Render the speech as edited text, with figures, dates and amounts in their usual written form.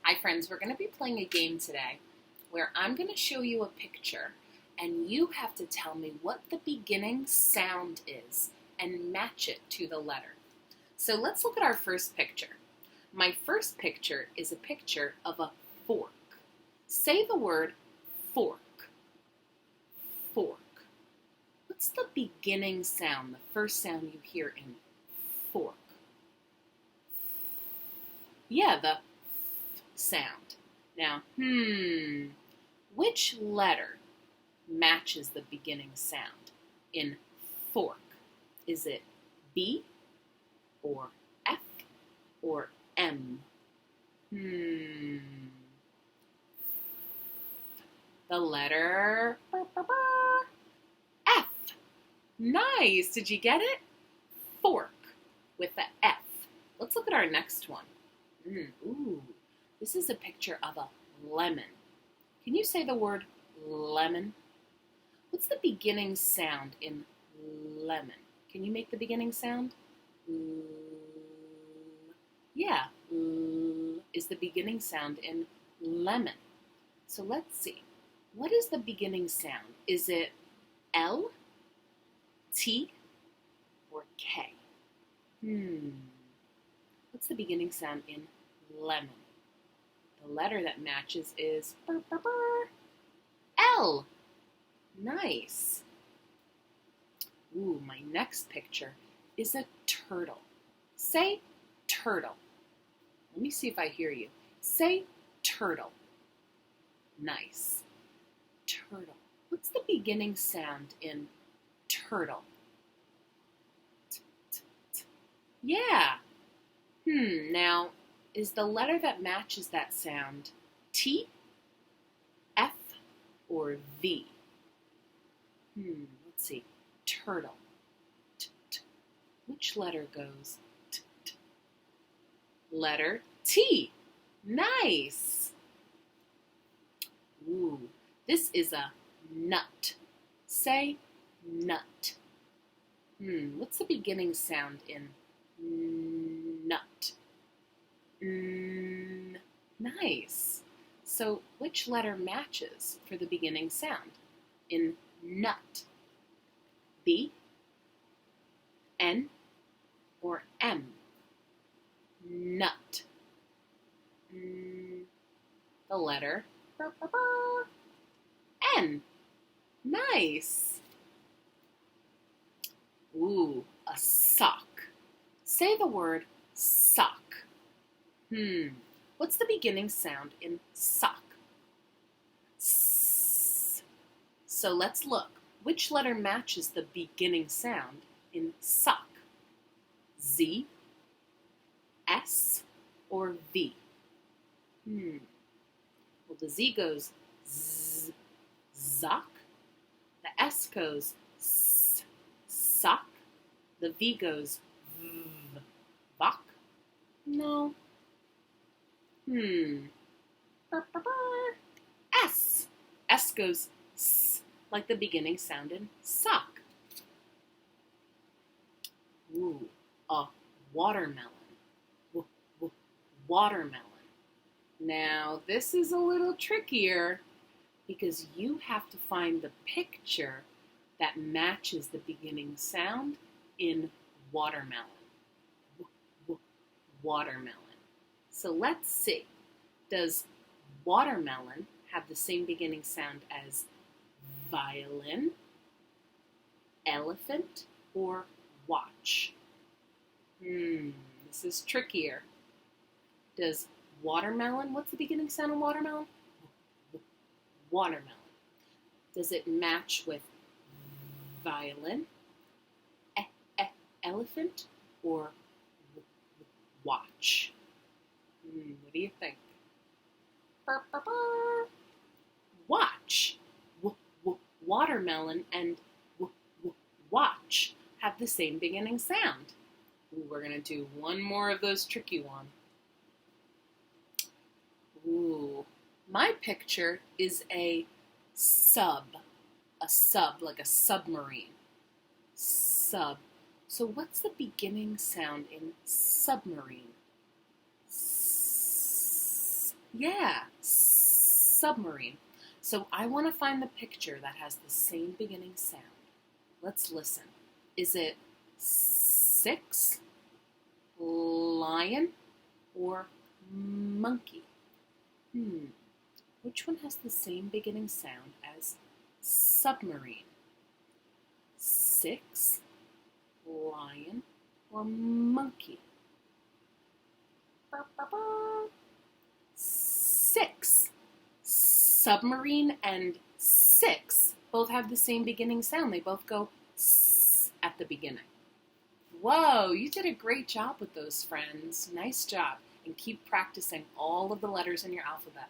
Hi friends, we're going to be playing a game today where I'm going to show you a picture and you have to tell me what the beginning sound is and match it to the letter. So let's look at our first picture. My first picture is a picture of a fork. Say the word fork. Fork. What's the beginning sound, the first sound you hear in fork? Yeah, the sound. Now, which letter matches the beginning sound in fork? Is it B or F or M? The letter F. Nice. Did you get it? Fork with the F. Let's look at our next one. Ooh. This is a picture of a lemon. Can you say the word lemon? What's the beginning sound in lemon? Can you make the beginning sound? Yeah, is the beginning sound in lemon. So let's see. What is the beginning sound? Is it L, T, or K? What's the beginning sound in lemon? The letter that matches is L. Nice. Ooh, my next picture is a turtle. Say turtle. Let me see if I hear you. Say turtle. Nice. Turtle. What's the beginning sound in turtle? Yeah. Now, is the letter that matches that sound T, F, or V? Let's see. Turtle. Which letter goes t? Letter T. Nice. Ooh, this is a nut. Say nut. What's the beginning sound in nut? Nice. So which letter matches for the beginning sound in nut? B, N, or M? Nut. The letter N. Nice. Ooh, a sock. Say the word sock. What's the beginning sound in sock? S. So let's look. Which letter matches the beginning sound in sock? Z, S, or V? Well, the Z goes Z, zock. The S goes S, sock. The V goes V, vok. No. S. S goes S, like the beginning sound in sock. Ooh, a watermelon. Watermelon. Now, this is a little trickier because you have to find the picture that matches the beginning sound in watermelon. Watermelon. So let's see. Does watermelon have the same beginning sound as violin, elephant, or watch? This is trickier. Does watermelon, what's the beginning sound in watermelon? Watermelon. Does it match with violin, elephant, or watch? What do you think? Watch. Watermelon and watch have the same beginning sound. Ooh, we're going to do one more of those tricky ones. Ooh, my picture is a sub, like a submarine. Sub. So what's the beginning sound in submarine? Yeah, submarine. So I want to find the picture that has the same beginning sound. Let's listen. Is it six, lion, or monkey? Which one has the same beginning sound as submarine? Six, lion, or monkey? Six. Submarine and six both have the same beginning sound. They both go s at the beginning. Whoa, you did a great job with those, friends. Nice job. And keep practicing all of the letters in your alphabet.